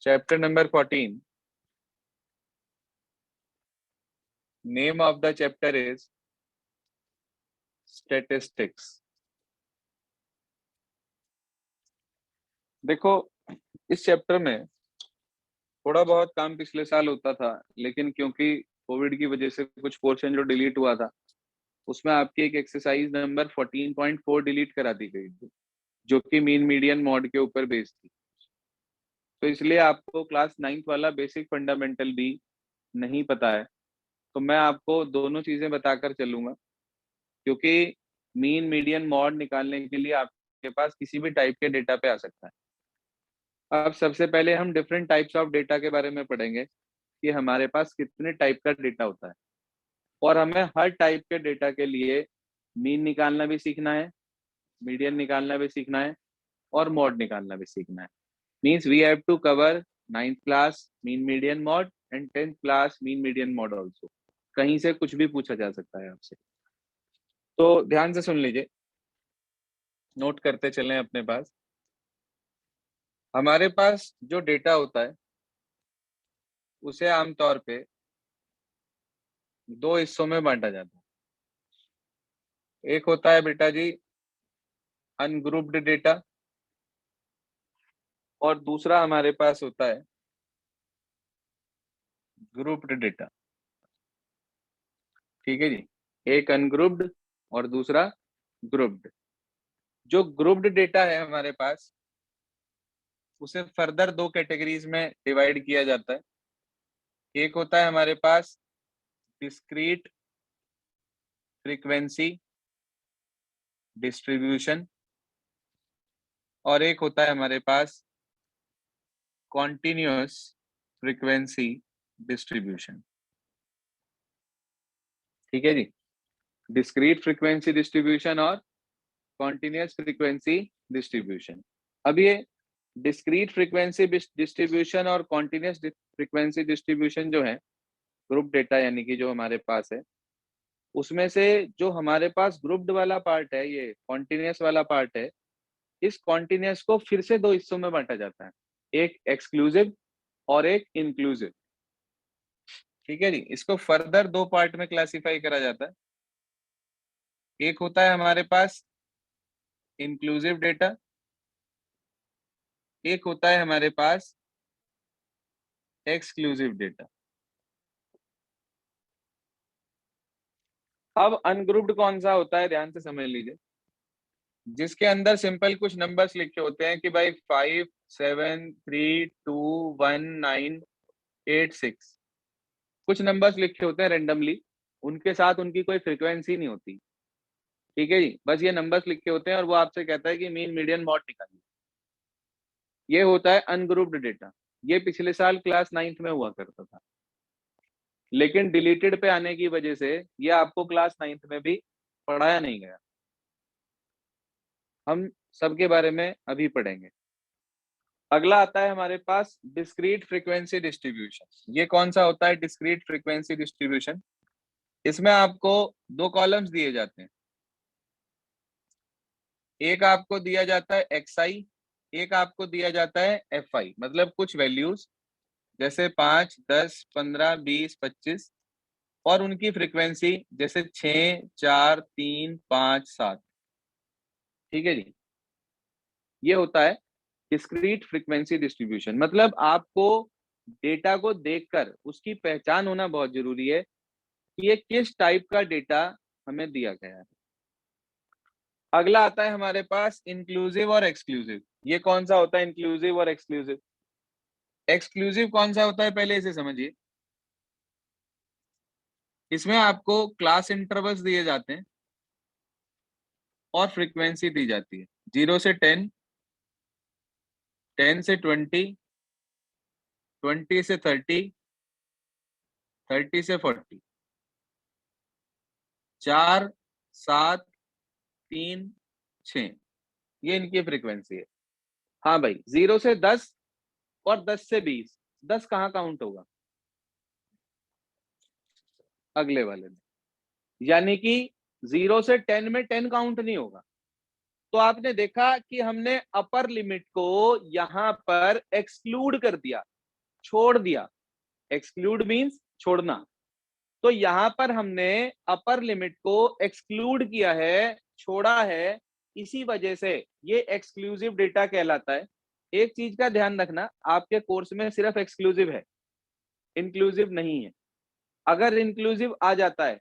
Chapter number 14. Name of the chapter is Statistics. देखो, इस chapter में थोड़ा बहुत काम पिछले साल होता था, लेकिन क्योंकि कोविड की वजह से कुछ पोर्शन जो डिलीट हुआ था, उसमें आपकी एक एक्सरसाइज नंबर 14.4 डिलीट करा दी गई थी, जो कि मीन मीडियन मॉड के ऊपर बेस्ड थी। तो इसलिए आपको क्लास 9th वाला बेसिक फंडामेंटल भी नहीं पता है, तो मैं आपको दोनों चीजें बताकर चलूंगा, क्योंकि मीन मीडियन मॉड निकालने के लिए आपके पास किसी भी टाइप के डेटा पे आ सकता है। अब सबसे पहले हम डिफरेंट टाइप्स ऑफ डेटा के बारे में पढ़ेंगे कि हमारे पास कितने टाइप का डेटा होता है, और हमें हर टाइप के डेटा के लिए मीन निकालना भी सीखना है, मीडियन निकालना भी सीखना है, और मॉड निकालना भी सीखना है। Means we have to cover 9th class mean median mode and 10th class mean median mode also. कहीं से कुछ भी पूछा जा सकता है आपसे, तो ध्यान से सुन लीजिए, नोट करते चलें अपने पास। हमारे पास जो डेटा होता है उसे आमतौर पे दो हिस्सों में बांटा जाता है। एक होता है बेटा जी अनग्रुप्ड डेटा, और दूसरा हमारे पास होता है ग्रुप्ड डेटा। ठीक है जी, एक अनग्रुप्ड और दूसरा ग्रुप्ड। जो ग्रुप्ड डेटा है हमारे पास, उसे फर्दर दो कैटेगरीज में डिवाइड किया जाता है। एक होता है हमारे पास डिस्क्रीट फ्रीक्वेंसी डिस्ट्रीब्यूशन, और एक होता है हमारे पास कॉन्टिन्यूअस फ्रीक्वेंसी डिस्ट्रीब्यूशन। ठीक है जी, डिस्क्रीट फ्रीक्वेंसी डिस्ट्रीब्यूशन और कॉन्टिन्यूअस फ्रीक्वेंसी डिस्ट्रीब्यूशन। अब ये डिस्क्रीट फ्रीक्वेंसी डिस्ट्रीब्यूशन और कॉन्टिन्यूअस फ्रीक्वेंसी डिस्ट्रीब्यूशन जो है ग्रुप डेटा यानी कि जो हमारे पास है, उसमें से जो हमारे पास ग्रुप्ड वाला पार्ट है, ये कॉन्टिन्यूअस वाला पार्ट है, इस कॉन्टिन्यूअस को फिर से दो हिस्सों में बांटा जाता है, एक एक्सक्लूसिव और एक इंक्लूसिव। ठीक है जी, इसको फर्दर दो पार्ट में क्लासिफाई करा जाता है। एक होता है हमारे पास इंक्लूसिव डेटा, एक होता है हमारे पास एक्सक्लूसिव डेटा। अब अनग्रुप्ड कौन सा होता है, ध्यान से समझ लीजिए, जिसके अंदर सिंपल कुछ नंबर्स लिखे होते हैं कि भाई 5 7 3 2 1 9 8 6, कुछ नंबर्स लिखे होते हैं रेंडमली, उनके साथ उनकी कोई फ्रीक्वेंसी नहीं होती। ठीक है जी, बस ये नंबर्स लिखे होते हैं और वो आपसे कहता है कि मीन मीडियन मॉड निकालिए। ये होता है अनग्रुप्ड डेटा। ये पिछले साल क्लास 9th में हुआ करता था, लेकिन डिलीटेड पे आने की वजह से ये आपको क्लास 9th में भी पढ़ाया नहीं गया। हम सबके बारे में अभी पढ़ेंगे। अगला आता है हमारे पास डिस्क्रीट फ्रीक्वेंसी डिस्ट्रीब्यूशन। ये कौन सा होता है डिस्क्रीट फ्रीक्वेंसी डिस्ट्रीब्यूशन? इसमें आपको दो कॉलम्स दिए जाते हैं, एक आपको दिया जाता है xi, एक आपको दिया जाता है fi, मतलब कुछ वैल्यूज जैसे 5 10 15 20 25, और उनकी फ्रीक्वेंसी जैसे 6 4 3 5 7। ठीक है जी, ये होता है डिस्क्रीट फ्रीक्वेंसी डिस्ट्रीब्यूशन। मतलब आपको डेटा को देखकर उसकी पहचान होना बहुत जरूरी है कि ये किस टाइप का डेटा हमें दिया गया है। अगला आता है हमारे पास इंक्लूसिव और एक्सक्लूसिव। ये कौन सा होता है इंक्लूसिव और एक्सक्लूसिव? एक्सक्लूसिव कौन सा होता है पहले इसे समझिए। इसमें आपको क्लास इंटरवल्स दिए जाते हैं और फ्रीक्वेंसी दी जाती है 0 से 10, 10 से 20, 20 से 30, 30 से 40, 4 7 3 6, ये इनकी फ्रीक्वेंसी है। हाँ भाई, 0 से 10 और 10 से 20, 10 कहाँ काउंट होगा? अगले वाले में, यानी कि 0 से 10 में 10 काउंट नहीं होगा। तो आपने देखा कि हमने अपर लिमिट को यहां पर एक्सक्लूड कर दिया, छोड़ दिया, एक्सक्लूड मीन्स छोड़ना। तो यहाँ पर हमने अपर लिमिट को एक्सक्लूड किया है, छोड़ा है, इसी वजह से ये एक्सक्लूसिव डेटा कहलाता है। एक चीज का ध्यान रखना, आपके कोर्स में सिर्फ एक्सक्लूसिव है, इंक्लूसिव नहीं है। अगर इंक्लूसिव आ जाता है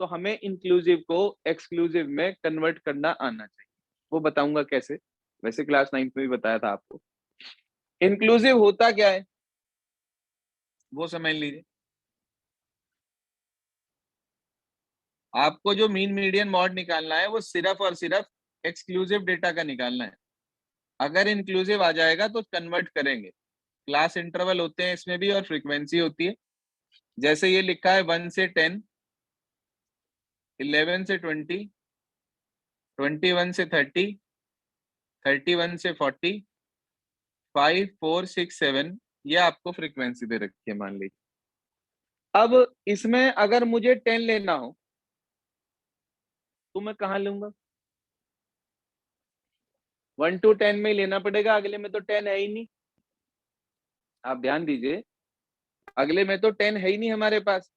तो हमें इंक्लूसिव को एक्सक्लूसिव में कन्वर्ट करना आना चाहिए, वो बताऊंगा कैसे, वैसे क्लास 9 में भी बताया था आपको। इंक्लूसिव होता क्या है वो समझ लीजिए। आपको जो मीन मीडियन मॉड निकालना है वो सिर्फ और सिर्फ एक्सक्लूसिव डेटा का निकालना है। अगर इंक्लूसिव आ जाएगा तो कन्वर्ट करेंगे। क्लास इंटरवल होते हैं इसमें भी और फ्रीक्वेंसी होती है। जैसे ये लिखा है 1 से 10, 11 से 20, 21 से 30, 31 से 40, 5, 4, 6, 7, ये आपको फ्रीक्वेंसी दे रखी है मान लीजिए। अब इसमें अगर मुझे 10 लेना हो तो मैं कहाँ लूंगा? 1 to 10 में ही लेना पड़ेगा, अगले में तो 10 है ही नहीं। आप ध्यान दीजिए, अगले में तो 10 है ही नहीं हमारे पास,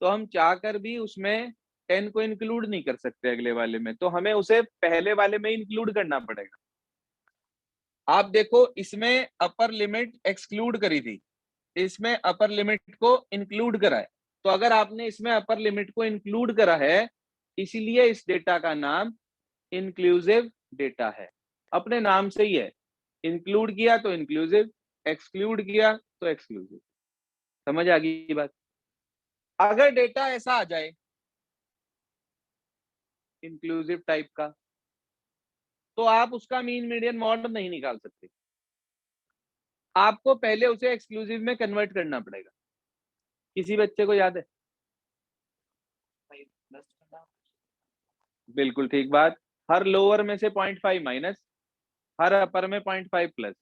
तो हम चाहकर भी उसमें 10 को इंक्लूड नहीं कर सकते अगले वाले में, तो हमें उसे पहले वाले में इंक्लूड करना पड़ेगा। आप देखो, इसमें अपर लिमिट एक्सक्लूड करी थी, इसमें अपर लिमिट को इंक्लूड करा है। तो अगर आपने इसमें अपर लिमिट को इंक्लूड करा है, इसीलिए इस डेटा का नाम इंक्लूसिव डेटा है। अपने नाम से ही है, इंक्लूड किया तो इंक्लूसिव, एक्सक्लूड किया तो एक्सक्लूसिव। समझ आ गई बात? अगर डेटा ऐसा आ जाए इंक्लूसिव टाइप का, तो आप उसका मीन मीडियन मॉड नहीं निकाल सकते, आपको पहले उसे एक्सक्लूसिव में कन्वर्ट करना पड़ेगा। किसी बच्चे को याद है? बिल्कुल ठीक बात। हर लोअर में से 0.5 माइनस, हर अपर में 0.5 प्लस,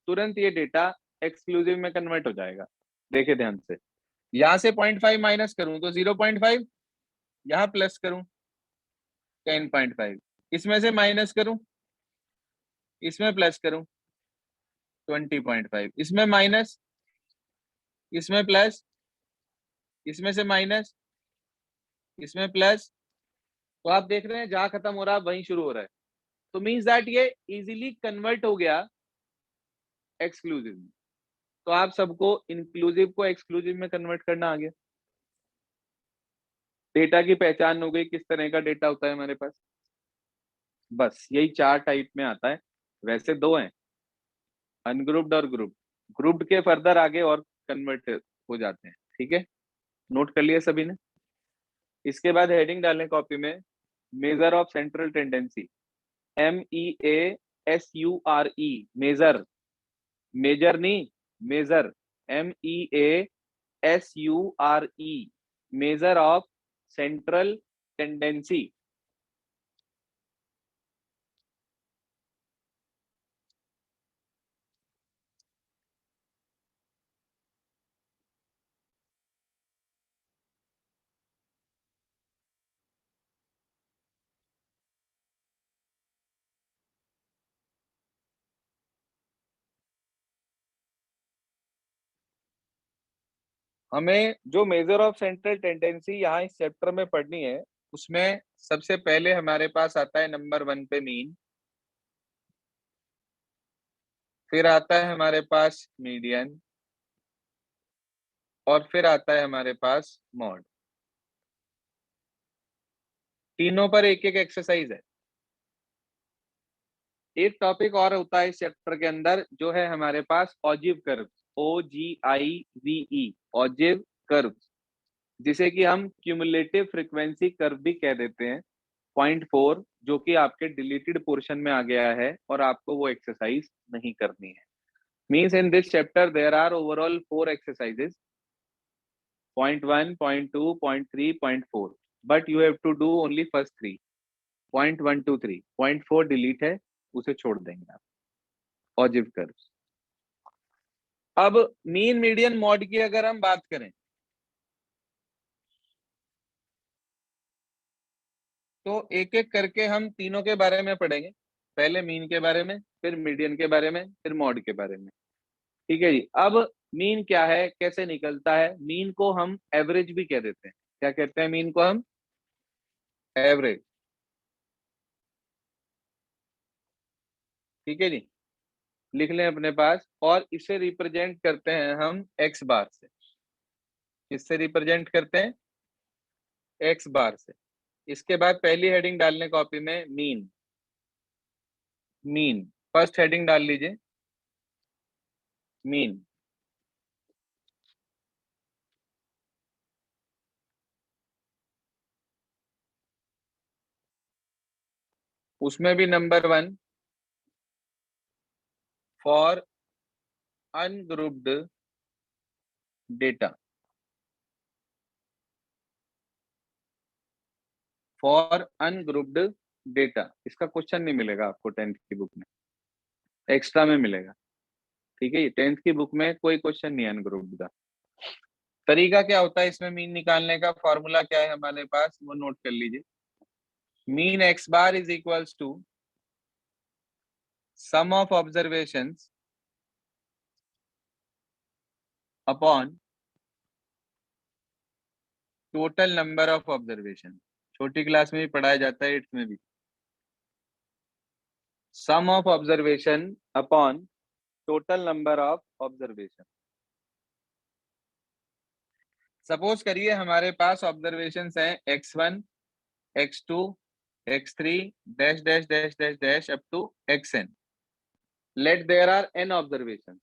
तुरंत ये डेटा एक्सक्लूसिव में कन्वर्ट हो जाएगा। देखिए ध्यान से, यहां से 0.5 माइनस करूं तो 0.5, यहां प्लस करूं 10.5, इसमें से माइनस करूं, इसमें प्लस करूं 20.5, इसमें माइनस, इसमें प्लस, इसमें से माइनस, इसमें प्लस। तो आप देख रहे हैं जहां खत्म हो रहा है वहीं शुरू हो रहा है। तो मीन्स दैट ये इजीली कन्वर्ट हो गया एक्सक्लूसिव में। तो आप सबको इंक्लूसिव को एक्सक्लूसिव में कन्वर्ट करना आ गया। डेटा की पहचान हो गई, किस तरह का डेटा होता है हमारे पास। बस यही 4 टाइप में आता है, वैसे 2 हैं, अनग्रुप्ड और ग्रुप्ड। ग्रुप्ड के फर्दर आगे और कन्वर्ट हो जाते हैं। ठीक है, नोट कर लिया सभी ने? इसके बाद हेडिंग डालें कॉपी में, measure of central tendency, MEASURE, measure, measure नहीं, measure, MEASURE, measure of central tendency. हमें जो मेजर ऑफ सेंट्रल टेंडेंसी यहाँ इस चैप्टर में पढ़नी है, उसमें सबसे पहले हमारे पास आता है नंबर 1 पे मीन, फिर आता है हमारे पास मीडियन, और फिर आता है हमारे पास मॉड। तीनों पर एक एक एक्सरसाइज है। एक टॉपिक और होता है इस चैप्टर के अंदर, जो है हमारे पास ऑजिव कर्व, OGIVE, ऑजिव कर्व, जिसे कि हम क्यूमुलेटिव फ्रीक्वेंसी कर्व भी कह देते हैं। 0.4, जो कि आपके डिलीटेड पोर्शन में आ गया है और आपको वो एक्सरसाइज नहीं करनी है। Means in this chapter there are overall 4 exercises, 0.1, 0.2, 0.3, 0.4, but you have to do only first 3, 0.1 to 3, 0.4 delete है, उसे छोड़ देंगे आप। Ogive curve. अब मीन मीडियन मॉड की अगर हम बात करें, तो एक एक करके हम तीनों के बारे में पढ़ेंगे। पहले मीन के बारे में, फिर मीडियन के बारे में, फिर मॉड के बारे में। ठीक है जी। अब मीन क्या है, कैसे निकलता है? मीन को हम एवरेज भी कह देते हैं। क्या कहते हैं मीन को हम? एवरेज। ठीक है जी, लिख लें अपने पास। और इसे रिप्रेजेंट करते हैं हम एक्स बार से। किससे रिप्रेजेंट करते हैं? एक्स बार से। इसके बाद पहली हेडिंग डालने कॉपी में मीन। मीन फर्स्ट हेडिंग डाल लीजिए, मीन। उसमें भी number 1, for ungrouped data. For ungrouped data, इसका क्वेश्चन नहीं मिलेगा आपको 10th की बुक में, एक्स्ट्रा में मिलेगा। ठीक है, 10th की बुक में कोई क्वेश्चन नहीं है अनग्रुप्ड का। तरीका क्या होता है इसमें मीन निकालने का? फॉर्मूला क्या है हमारे पास, वो नोट कर लीजिए। Mean X bar is equals to sum of observations upon total number of observation. छोटी क्लास में भी पढ़ाया जाता है, 8th में भी। Sum of observation upon total number of observation. Suppose करिए हमारे पास ऑब्जर्वेशंस हैं x1, x2, x3 dash dash dash dash dash up to xn। Let there are n observation,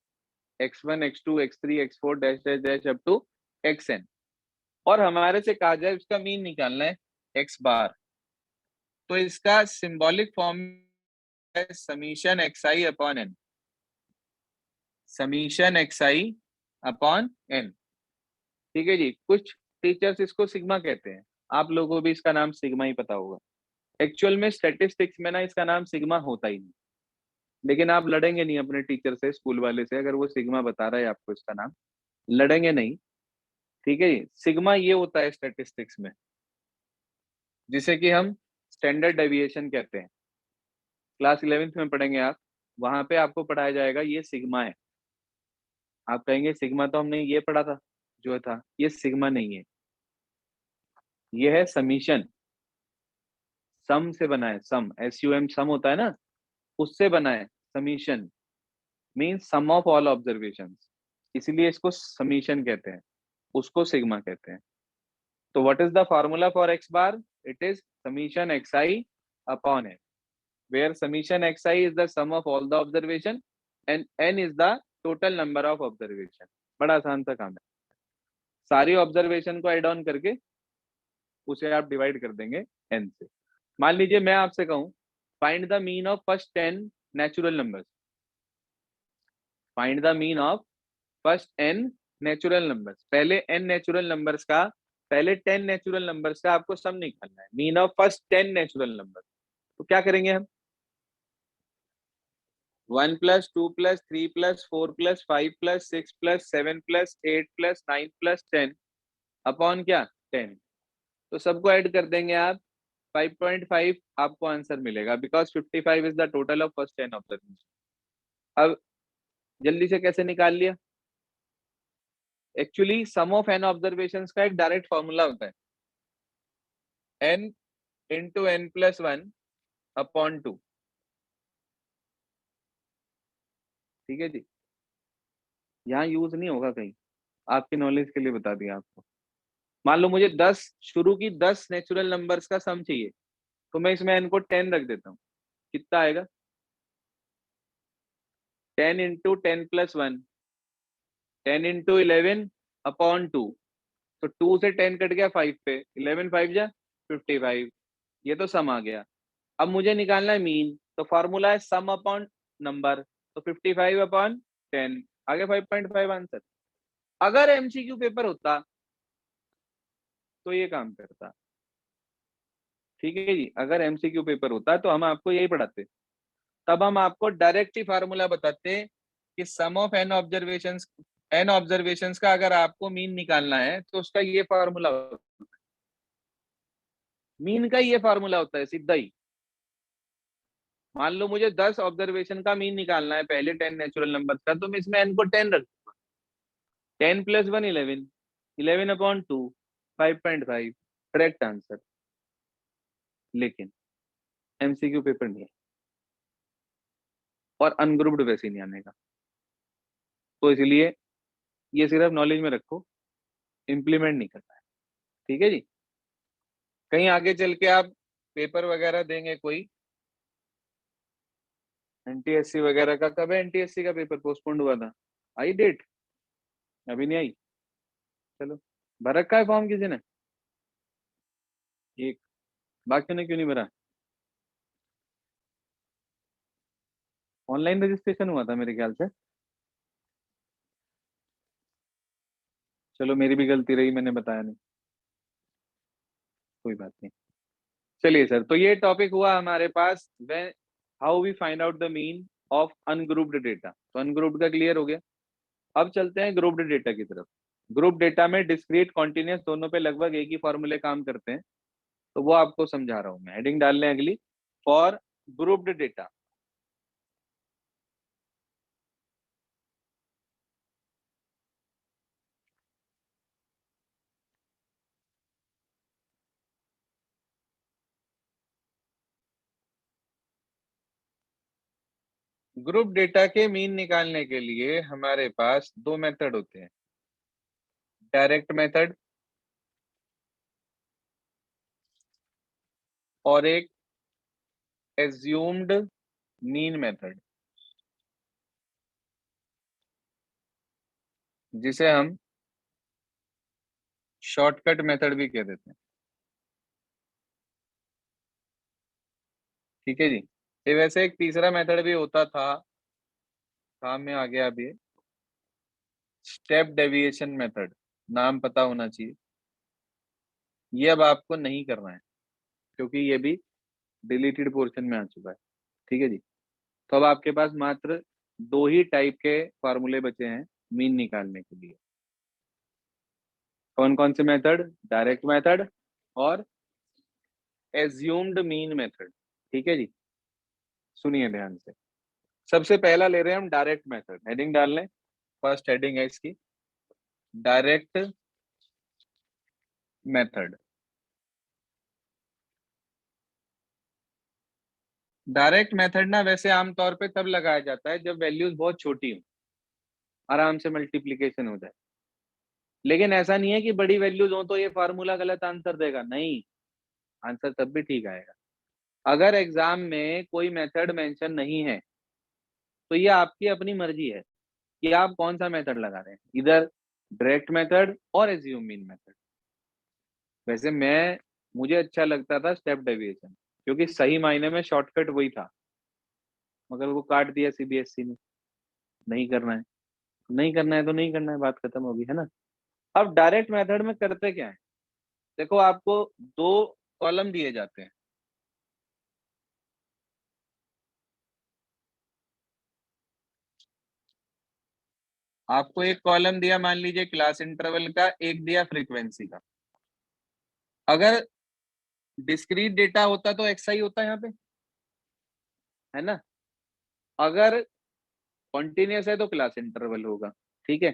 x1, x2, x3, x4 dash dash dash up to xn। और हमारे से कहा जाए उसका मीन निकालना है x बार। तो इसका सिंबॉलिक फॉर्म है summation xi upon n। Summation xi upon n। ठीक है जी, कुछ टीचर्स इसको सिग्मा कहते हैं, आप लोगों को भी इसका नाम सिग्मा ही पता होगा। एक्चुअल में स्टैटिस्टिक्स में ना इसका नाम सिग्मा होता ही नहीं, लेकिन आप लड़ेंगे नहीं अपने टीचर से, स्कूल वाले से, अगर वो सिग्मा बता रहा है आपको इसका नाम, लड़ेंगे नहीं। ठीक है जी, सिग्मा ये होता है स्टैटिस्टिक्स में, जिसे कि हम स्टैंडर्ड डेविएशन कहते हैं। क्लास 11th में पढ़ेंगे आप, वहां पे आपको पढ़ाया जाएगा ये सिग्मा है। आप कहेंगे सिग्मा तो हमने ये पढ़ा था, जो था ये सिग्मा नहीं है, ये है समीशन। सम से बना है, सम, SUM, सम होता है ना, उससे बना है summation. Means sum of all observations, इसलिए इसको समीशन कहते हैं, उसको सिग्मा कहते हैं। तो what is the formula for x bar? It is summation x i upon n, where summation x i is the sum of all the observation and n is the total number of observation. बड़ा आसान सा काम है, सारी observation को add on करके उसे आप डिवाइड कर देंगे एन से। मान लीजिए मैं आपसे कहूं find the mean of first 10 natural numbers. Find the mean of first n natural numbers. पहले n नेचुरल नंबर्स का, पहले 10 नेचुरल नंबर्स का आपको सम निकालना है, mean of first 10 natural numbers. तो क्या करेंगे हम? 1 plus 2 plus 3 plus 4 plus 5 plus 6 plus 7 plus 8 plus 9 plus 10 upon क्या? 10। तो सबको ऐड कर देंगे आप, 5.5 आपको आंसर मिलेगा, because 55 is the total of first 10 observation. अब जल्दी से कैसे निकाल लिया? Actually sum of n observations का एक डायरेक्ट फॉर्मूला होता है, n into n plus 1 upon 2। ठीक है जी, यहाँ यूज नहीं होगा कहीं, आपकी नॉलेज के लिए बता दिया आपको। मान लो मुझे 10 शुरू की 10 नेचुरल नंबर्स का सम चाहिए, तो मैं इसमें n को 10 रख देता हूँ। कितना आएगा? 10 इंटू 10 प्लस 1, 10 इंटू 11 अपॉन 2। तो 2 से 10 कट गया 5 पे, 11 5 जा 55। ये तो सम आ गया। अब मुझे निकालना है मीन, तो फॉर्मूला है सम अपॉन नंबर, तो 55 अपॉन 10 आ गया 5.5 आंसर। अगर एमसीक्यू पेपर होता तो ये काम करता। ठीक है जी, अगर एमसीक्यू पेपर होता तो हम आपको यही पढ़ाते, तब हम आपको डायरेक्ट ही फार्मूला बताते कि सम ऑफ एन ऑब्जर्वेशंस का अगर आपको मीन निकालना है तो उसका ये फार्मूला होता है, मीन का ये फार्मूला होता है सीधा ही। मान लो मुझे 10 ऑब्जर्वेशन का मीन निकालना है पहले 10 नेचुरल नंबर का, तो मैं इसमें एन को 10 रख दूंगा। 10 + 1 11, 11/2 5.5 करेक्ट आंसर। लेकिन एमसीक्यू पेपर नहीं है और अनग्रुप्ड वैसे नहीं आने का, तो इसलिए ये सिर्फ नॉलेज में रखो, इम्प्लीमेंट नहीं करना है। ठीक है जी। कहीं आगे चल के आप पेपर वगैरह देंगे कोई एनटीएससी वगैरह का, कब है एनटीएससी का पेपर पोस्टपोन्ड हुआ था, आई डेट? अभी नहीं आई। चलो, भर रखा है फॉर्म किसी ने? एक, बाकी ने क्यों नहीं भरा? ऑनलाइन रजिस्ट्रेशन हुआ था मेरे ख्याल से। चलो मेरी भी गलती रही, मैंने बताया नहीं, कोई बात नहीं। चलिए सर, तो ये टॉपिक हुआ हमारे पास, when how we find out the mean of ungrouped data. तो अनग्रुप्ड का क्लियर हो गया। अब चलते हैं ग्रुप्ड डेटा की तरफ। ग्रुप डेटा में डिस्क्रीट कॉन्टिन्यूस दोनों पे लगभग एक ही फॉर्मूले काम करते हैं, तो वो आपको समझा रहा हूं मैं। हेडिंग डाल लें अगली, for grouped data. Group data के मीन निकालने के लिए हमारे पास दो मेथड होते हैं, डायरेक्ट मेथड और एक एज्यूम्ड मीन मेथड, जिसे हम शॉर्टकट मेथड भी कह देते हैं। ठीक है जी। ये वैसे एक तीसरा मेथड भी होता था, काम में आ गया अभी, स्टेप डेविएशन मेथड, नाम पता होना चाहिए। ये अब आपको नहीं करना है क्योंकि ये भी डिलीटेड पोर्शन में आ चुका है। ठीक है जी। तो अब आपके पास मात्र दो ही टाइप के फॉर्मूले बचे हैं मीन निकालने के लिए। कौन कौन से मेथड? डायरेक्ट मेथड और एज्यूम्ड मीन मेथड। ठीक है जी। सुनिए ध्यान से। सबसे पहला ले रहे हैं हम डायरेक्ट मेथड। हेडिंग डाल लें, फर्स्ट हेडिंग है इसकी, डायरेक्ट मेथड। डायरेक्ट मेथड ना वैसे आमतौर पे तब लगाया जाता है जब वैल्यूज बहुत छोटी हो, आराम से मल्टीप्लीकेशन हो जाए। लेकिन ऐसा नहीं है कि बड़ी वैल्यूज हो तो ये फार्मूला गलत आंसर देगा, नहीं, आंसर तब भी ठीक आएगा। अगर एग्जाम में कोई मेथड मेंशन नहीं है तो ये आपकी अपनी मर्जी है कि आप कौन सा मेथड लगा रहे हैं, इधर डायरेक्ट मेथड और एज्यूम मीन मेथड। वैसे मुझे अच्छा लगता था स्टेप डेविएशन, क्योंकि सही मायने में शॉर्टकट वही था, मगर वो काट दिया सीबीएसई ने। नहीं करना है, नहीं करना है तो नहीं करना है, बात खत्म होगी, है ना। अब डायरेक्ट मेथड में करते क्या है, देखो आपको दो कॉलम दिए जाते हैं। आपको एक कॉलम दिया, मान लीजिए क्लास इंटरवल का, एक दिया फ्रीक्वेंसी का। अगर डिस्क्रीट डेटा होता तो एक्सआई होता यहाँ पे, है ना। अगर कॉन्टिन्यूस है तो क्लास इंटरवल होगा। ठीक है।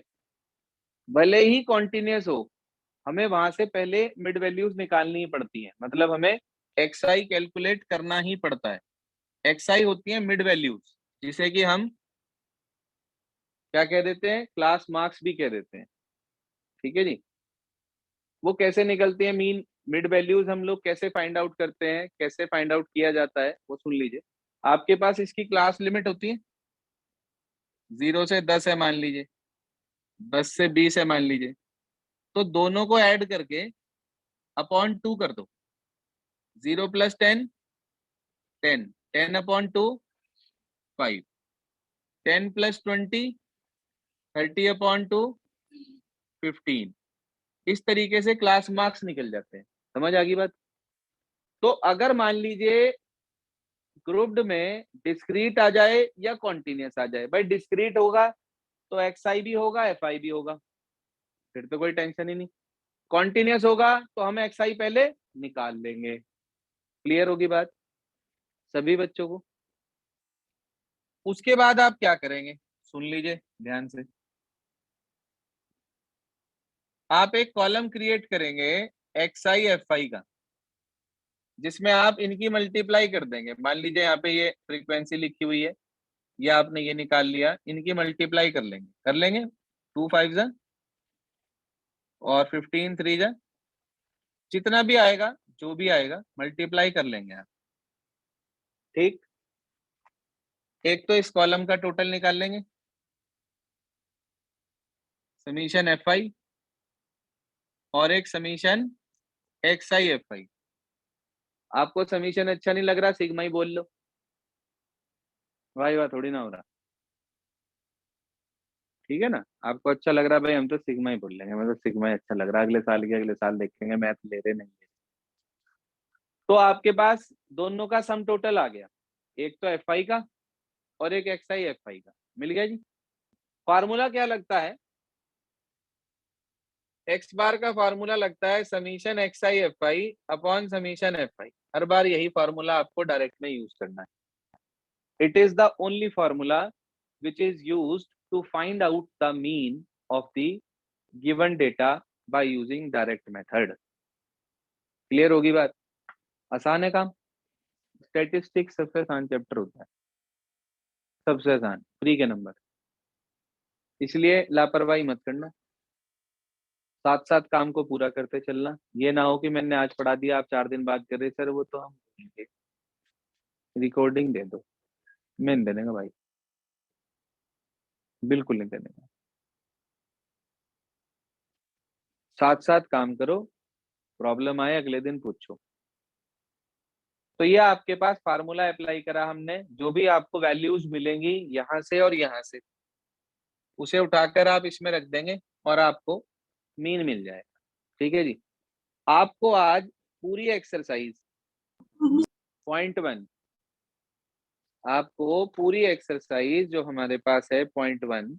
भले ही कॉन्टिन्यूस हो, हमें वहां से पहले मिड वैल्यूज निकालनी ही पड़ती है, मतलब हमें एक्सआई कैलकुलेट करना ही पड़ता है। एक्सआई होती है मिड वैल्यूज, जिसे कि हम क्या कह देते हैं, क्लास मार्क्स भी कह देते हैं। ठीक है जी। वो कैसे निकलती है मीन मिड वैल्यूज, हम लोग कैसे फाइंड आउट करते हैं, कैसे फाइंड आउट किया जाता है, वो सुन लीजिए। आपके पास इसकी क्लास लिमिट होती है, 0 से 10 है मान लीजिए, 10 से 20 है मान लीजिए, तो दोनों को ऐड करके अपॉन 2 कर दो। 0 + 10 10, 10/2 5, 10 + 20 30/2 15। इस तरीके से क्लास मार्क्स निकल जाते हैं। समझ आ गई बात। तो अगर मान लीजिए ग्रुप्ड में डिस्क्रीट आ जाए या कॉन्टिन्यूस आ जाए, भाई डिस्क्रीट होगा तो एक्सआई भी होगा एफआई भी होगा, फिर तो कोई टेंशन ही नहीं। कॉन्टिन्यूस होगा तो हम एक्सआई पहले निकाल लेंगे। क्लियर होगी बात सभी बच्चों को। उसके बाद आप क्या करेंगे, सुन लीजिए ध्यान से। आप एक कॉलम क्रिएट करेंगे एक्सआई एफआई का, जिसमें आप इनकी मल्टीप्लाई कर देंगे। मान लीजिए यहाँ पे ये फ्रीक्वेंसी लिखी हुई है, ये आपने ये निकाल लिया, इनकी मल्टीप्लाई कर लेंगे 2 5 जा और 15 3 जा, जितना भी आएगा, जो भी आएगा मल्टीप्लाई कर लेंगे आप। ठीक, एक तो इस कॉलम का टोटल निकाल लेंगे, समीशन एफ आई, और एक summation x I F I. आपको समीशन अच्छा नहीं लग रहा, सिग्मा ही बोल लो, वाह थोड़ी ना हो रहा। ठीक है ना, आपको अच्छा लग रहा है भाई, हम तो सिग्मा ही बोल लेंगे, मतलब सिग्मा ही अच्छा लग रहा है, अगले साल देखेंगे, मैथ ले रहे नहीं है। तो आपके पास दोनों का सम टोटल आ गया, एक तो एफ आई का और एक एक्स आई एफ आई का, मिल गया जी। फार्मूला क्या लगता है, एक्स बार का फार्मूला लगता है summation x I F I upon summation F I. हर बार यही फार्मूला आपको डायरेक्ट में यूज करना है। It is the only formula which is used to find out the mean of the given data by using direct method। Clear होगी बात, आसान है काम। स्टैटिस्टिक्स सबसे आसान चैप्टर होता है, सबसे आसान, फ्री के नंबर, इसलिए लापरवाही मत करना, साथ साथ काम को पूरा करते चलना। ये ना हो कि मैंने आज पढ़ा दिया, आप 4 दिन बाद कर रहे सर वो तो हम रिकॉर्डिंग दे दो, मैं नहीं देने का भाई, बिल्कुल नहीं देने का। साथ साथ काम करो, प्रॉब्लम आए अगले दिन पूछो। तो ये आपके पास फार्मूला अप्लाई करा हमने, जो भी आपको वैल्यूज मिलेंगी यहाँ से और यहाँ से, उसे उठाकर आप इसमें रख देंगे और आपको मीन मिल जाएगा। ठीक है जी। आपको आज पूरी एक्सरसाइज .1, आपको पूरी एक्सरसाइज जो हमारे पास है .1,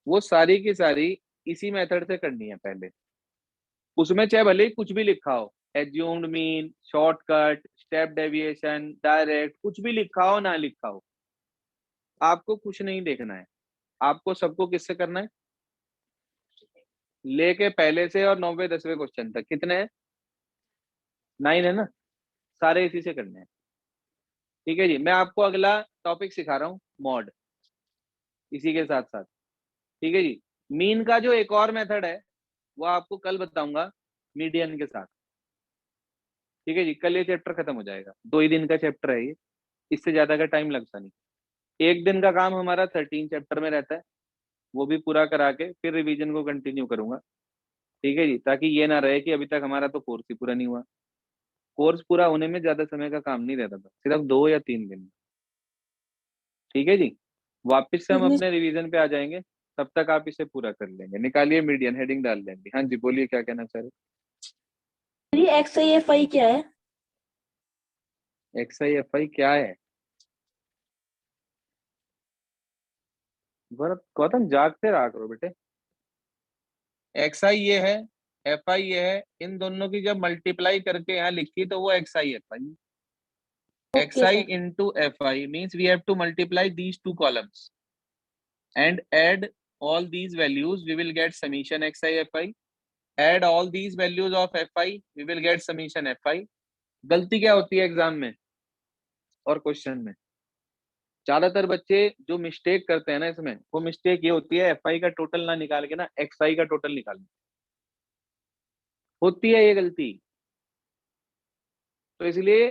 वो सारी की सारी इसी मेथड से करनी है पहले। उसमें चाहे भले ही कुछ भी लिखा हो, assumed mean, shortcut, step deviation, direct, कुछ भी लिखा हो ना लिखा हो, आपको कुछ नहीं देखना है। आपको सबको किससे करना है, लेके पहले से और 9वें 10वें क्वेश्चन तक, कितने हैं, 9 है ना, सारे इसी से करने हैं। ठीक है जी। मैं आपको अगला टॉपिक सिखा रहा हूँ, मॉड, इसी के साथ साथ। ठीक है जी। मीन का जो एक और मेथड है वो आपको कल बताऊंगा मीडियन के साथ। ठीक है जी, कल ये चैप्टर खत्म हो जाएगा, 2 ही दिन का चैप्टर है ये, इससे ज्यादा का टाइम लगता नहीं। एक दिन का काम हमारा 13 चैप्टर में रहता है, वो भी पूरा करा के फिर रिवीजन को कंटिन्यू करूंगा। ठीक है जी, ताकि ये ना रहे कि अभी तक हमारा तो कोर्स ही पूरा नहीं हुआ। कोर्स पूरा होने में ज्यादा समय का काम नहीं रहता था, सिर्फ 2 या 3 दिन। ठीक है जी। वापस से हम अपने रिवीजन पे आ जाएंगे, तब तक आप इसे पूरा कर लेंगे। निकालिए मीडियन, हेडिंग डाल लेंगे। हाँ जी बोलिए, क्या कहना चाह रहे। ये एक्स आई एफ आई क्या है? एक्स आई एफ आई क्या है, गौतम जागते रहा करो बेटे। एक्स आई ये है, एफ आई ये है, इन दोनों की जब मल्टीप्लाई करके यहाँ लिखी तो वो x I F i. X i into f i means we have to multiply these 2 columns and add all these values, we will get summation xi fi। add all these values of fi, we will get summation fi। गलती क्या होती है exam में और question में, ज्यादातर बच्चे जो मिस्टेक करते हैं ना इसमें, वो मिस्टेक ये होती है fi का टोटल ना निकाल के ना xi का टोटल निकालना, होती है ये गलती। तो इसलिए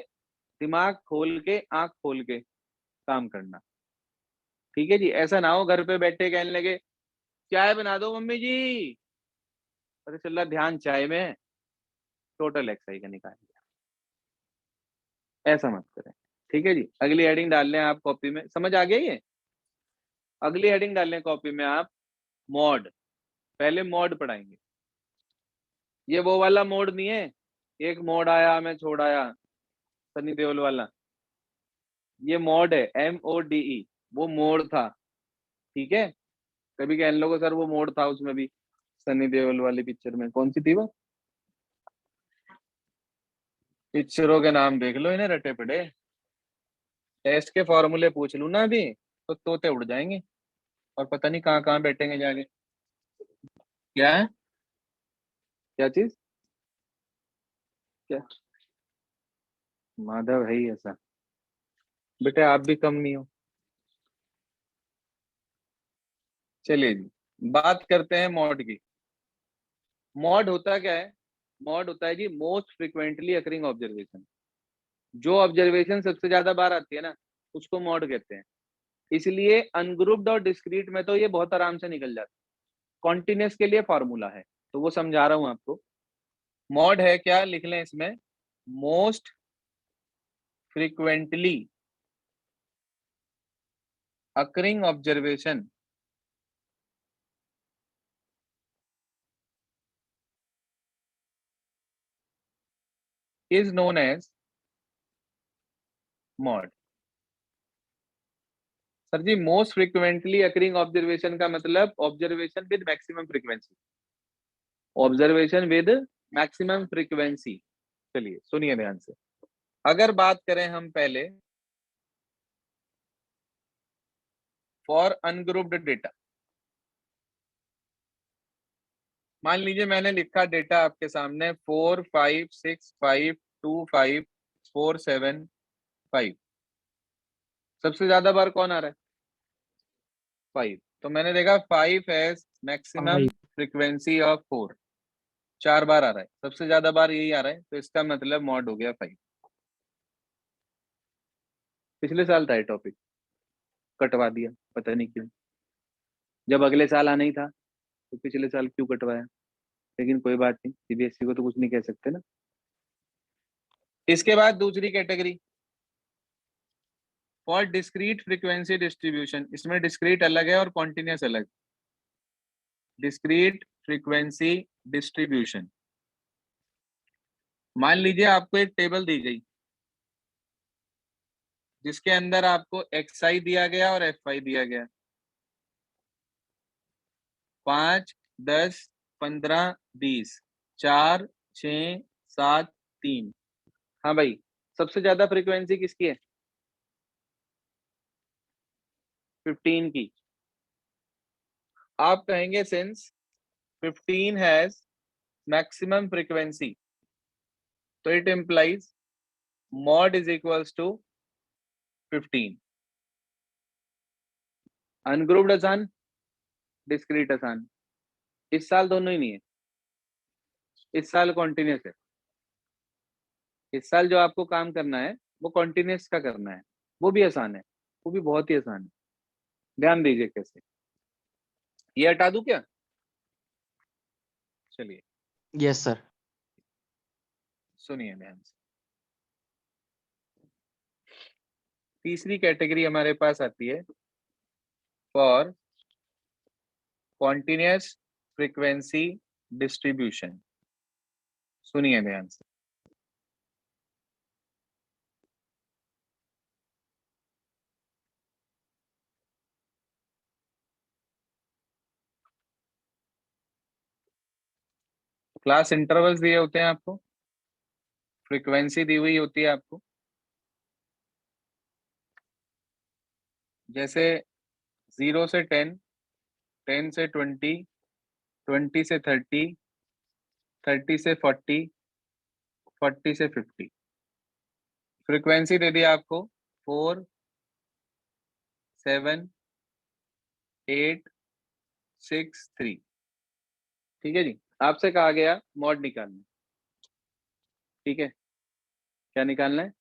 दिमाग खोल के, आंख खोल के काम करना। ठीक है जी। ऐसा ना हो घर पे बैठे कहने लगे चाय बना दो मम्मी जी, पता चल रहा ध्यान चाय में, टोटल एक्सआई का निकाल दिया। ऐसा मत करें। ठीक है जी। अगली हेडिंग डाल लें आप कॉपी में, समझ आ गया ये। अगली हेडिंग डाल लें कॉपी में आप, मॉड। पहले मॉड पढ़ाएंगे, ये वो वाला मोड नहीं है, एक मोड आया मैं छोड़ आया, सनी देओल वाला। ये मॉड है, MODE, वो मोड था। ठीक है। कभी कहने लोगो सर वो मोड था उसमें भी, सनी देओल वाली पिक्चर में, कौन सी थी वो, पिक्चरों के नाम देख लो इन्हें रटे पड़े। टेस्ट के फॉर्मूले पूछ लू ना अभी तो तोते उड़ जाएंगे और पता नहीं कहाँ कहाँ बैठेंगे जाके। क्या है, क्या चीज? क्या? माधव है ही ऐसा? बेटा आप भी कम नहीं हो। चलिए जी, बात करते हैं मॉड की। मॉड होता क्या है? मॉड होता है जी मोस्ट फ्रिक्वेंटली अकरिंग ऑब्जर्वेशन। जो ऑब्जर्वेशन सबसे ज्यादा बार आती है ना, उसको मॉड कहते हैं। इसलिए अनग्रुप्ड और डिस्क्रीट में तो ये बहुत आराम से निकल जाता है। कॉन्टिन्यूस के लिए फॉर्मूला है, तो वो समझा रहा हूं आपको। मॉड है क्या, लिख लें इसमें, most frequently occurring observation is known as mode. Sir जी, मोस्ट फ्रिक्वेंटली अकरिंग ऑब्जर्वेशन का मतलब observation with maximum frequency. Observation with maximum frequency. चलिए सुनिए ध्यान से। अगर बात करें हम पहले फॉर अनग्रुप्ड डेटा, मान लीजिए मैंने लिखा डेटा आपके सामने 4 5 6 5 2 5 4 7 5। सबसे ज्यादा बार कौन आ रहा है? 5। तो मैंने देखा 5 हैज मैक्सिमम फ्रीक्वेंसी ऑफ 4। 4 बार आ रहा है, सबसे ज्यादा बार यही आ रहा है, तो इसका मतलब मॉड हो गया 5। पिछले साल था ये टॉपिक, कटवा दिया पता नहीं क्यों। जब अगले साल आना ही था तो पिछले साल क्यों कटवाया? लेकिन कोई बात नहीं, सीबीएसई को तो कुछ नहीं कह सकते ना। इसके बाद दूसरी category for discrete frequency distribution. इसमें डिस्क्रीट अलग है और कॉन्टिन्यूस अलग। डिस्क्रीट फ्रीक्वेंसी डिस्ट्रीब्यूशन, मान लीजिए आपको एक टेबल दी गई जिसके अंदर आपको एक्स आई दिया गया और एफ आई दिया गया। 5 10 15 20, 4 6 7 3। हाँ भाई, सबसे ज्यादा फ्रीक्वेंसी किसकी है? 15 की। आप कहेंगे सिंस 15 हैज मैक्सिमम फ्रीक्वेंसी, तो it implies mode is equals to 15। Ungrouped आसान, डिस्क्रीट आसान। इस साल दोनों ही नहीं है, इस साल कॉन्टिन्यूस है। इस साल जो आपको काम करना है वो कॉन्टिन्यूस का करना है, वो भी आसान है, वो भी बहुत ही आसान है। ध्यान दीजिए कैसे। ये हटा दूं क्या? चलिए यस सर। सुनिए ध्यान से। तीसरी कैटेगरी हमारे पास आती है फॉर कॉन्टिन्यूस फ्रीक्वेंसी डिस्ट्रीब्यूशन। सुनिए ध्यान से। क्लास इंटरवल्स दिए होते हैं आपको, फ्रीक्वेंसी दी हुई होती है आपको। जैसे 0 से 10, 10 से 20, 20 से 30, 30 से 40, 40 से 50। फ्रीक्वेंसी दे दिया आपको 4 7 8 6 3। ठीक है जी, आपसे कहा गया मॉड निकालना। ठीक है, क्या निकालना है?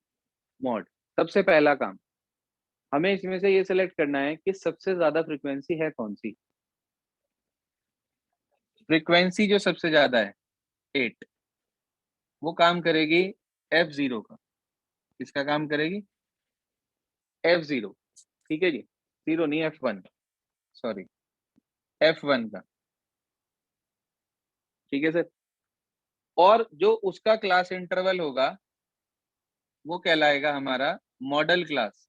मॉड। सबसे पहला काम, हमें इसमें से ये सिलेक्ट करना है कि सबसे ज्यादा फ्रीक्वेंसी है कौन सी। फ्रीक्वेंसी जो सबसे ज्यादा है 8, वो काम करेगी F0 का। किसका काम करेगी? F0। ठीक है जी, 0 नहीं F1, सॉरी, F1 का। ठीक है सर। और जो उसका क्लास इंटरवल होगा वो कहलाएगा हमारा मॉडल क्लास।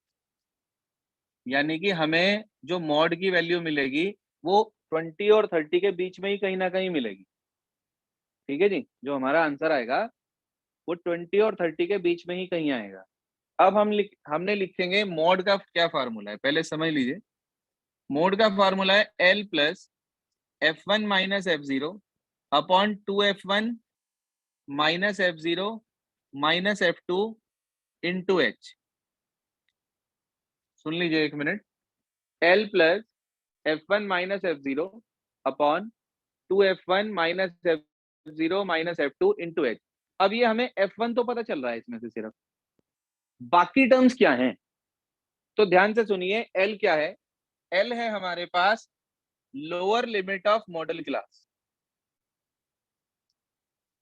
यानी कि हमें जो मॉड की वैल्यू मिलेगी वो 20 और 30 के बीच में ही कहीं ना कहीं मिलेगी। ठीक है जी, जो हमारा आंसर आएगा वो 20 और 30 के बीच में ही कहीं आएगा। अब हमने लिखेंगे मॉड का क्या फार्मूला है, पहले समझ लीजिए। मॉड का फार्मूला है L plus F1 minus F0 upon 2f1 minus f0 minus f2 into h। सुन लीजिए एक minute, L plus f1 minus f0 upon 2f1 minus f0 minus f2 into h। अब ये हमें f1 तो पता चल रहा है इसमें से, सिर्फ बाकी टर्म्स क्या हैं तो ध्यान से सुनिए। L क्या है? L है हमारे पास lower limit of modal class,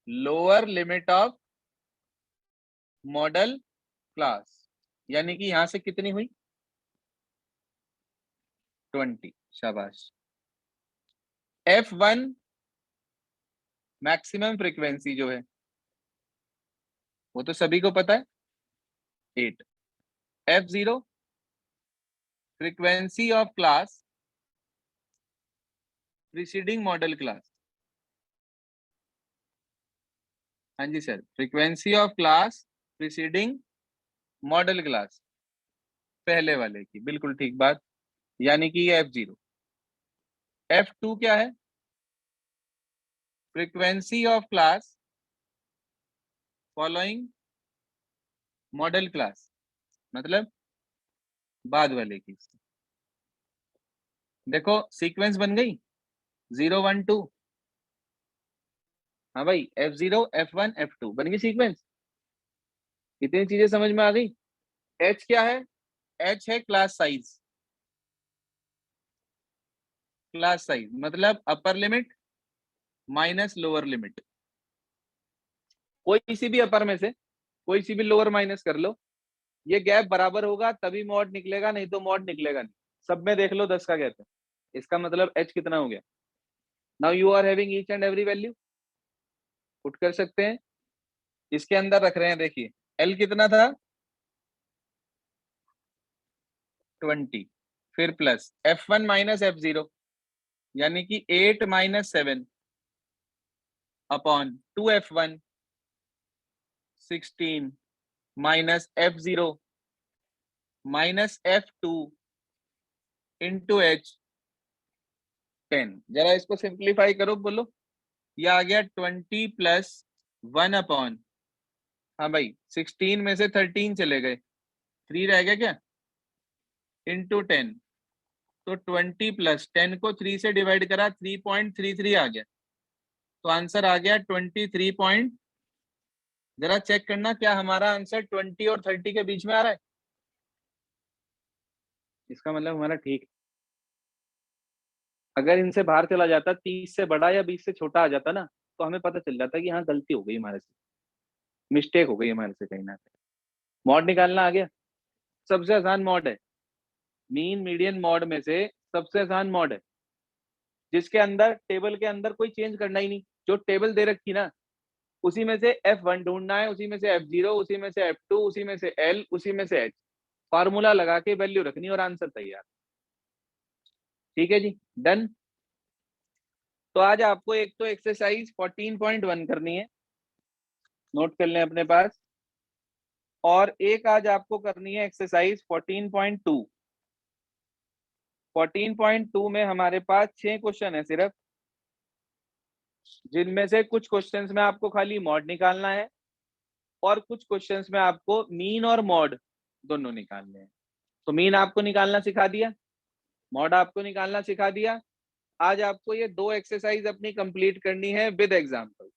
lower limit of modal class, यानी कि यहां से कितनी हुई? 20। शाबाश। F1 मैक्सिमम फ्रीक्वेंसी जो है वो तो सभी को पता है, 8। F0 frequency of class preceding modal class. हाँ जी sir, frequency of class preceding modal class, पहले वाले की, बिल्कुल ठीक बात, यानी कि ये F0। F2 क्या है? Frequency of class following model class, मतलब बाद वाले की। देखो सीक्वेंस बन गई, 0 1 2। हाँ भाई, F0 F1 F2 बन गई सीक्वेंस। इतनी चीजें समझ में आ गई। H क्या है? H है क्लास साइज, क्लास साइज मतलब upper limit minus lower limit. कोई सी भी अपर में से कोई सी भी लोअर माइनस कर लो, ये गैप बराबर होगा तभी मॉड निकलेगा, नहीं तो मॉड निकलेगा नहीं। सब में देख लो 10 का गैप है, इसका मतलब H कितना हो गया? Now you are having each and every value, put कर सकते हैं, इसके अंदर रख रहे हैं। देखिए L कितना था? 20, फिर प्लस F1 माइनस F0 यानी कि 8 minus 7 upon 2F1 16 minus F0 minus F2 into H 10। जरा इसको सिंप्लीफाई करो, बोलो। ये आ गया 20 प्लस 1 अपॉन, हाँ भाई 16 में से 13 चले गए, 3 रह गया क्या, इंटू 10। तो 20 प्लस 10 को 3 से डिवाइड करा, 3.33 आ गया। तो आंसर आ गया 23 पॉइंट। जरा चेक करना क्या हमारा आंसर 20 और 30 के बीच में आ रहा है? इसका मतलब हमारा ठीक। अगर इनसे बाहर चला जाता, 30 से बड़ा या 20 से छोटा आ जाता ना, तो हमें पता चल जाता कि हाँ गलती हो गई हमारे से, मिस्टेक हो गई हमारे से कहीं ना कहीं। मॉड निकालना आ गया, सबसे आसान मॉड है, मीन मीडियन मॉड में से सबसे आसान मॉड है, जिसके अंदर टेबल के अंदर कोई चेंज करना ही नहीं। जो टेबल दे रखी ना, उसी में से F1 ढूंढना है, उसी में से F0, उसी में से F2, उसी में से L, उसी में से H, फार्मूला लगा के वैल्यू रखनी और आंसर तैयार। ठीक है जी, डन। तो आज आपको एक तो एक्सरसाइज 14.1 करनी है, नोट कर लें अपने पास, और एक आज आपको करनी है एक्सरसाइज 14.2। 14.2 में हमारे पास 6 क्वेश्चन है सिर्फ, जिनमें से कुछ क्वेश्चंस में आपको खाली मॉड निकालना है और कुछ क्वेश्चंस में आपको मीन और मॉड दोनों निकालने हैं। तो मीन आपको निकालना सिखा दिया, मॉड आपको निकालना सिखा दिया। आज आपको ये 2 एक्सरसाइज अपनी कंप्लीट करनी है विद एग्जांपल।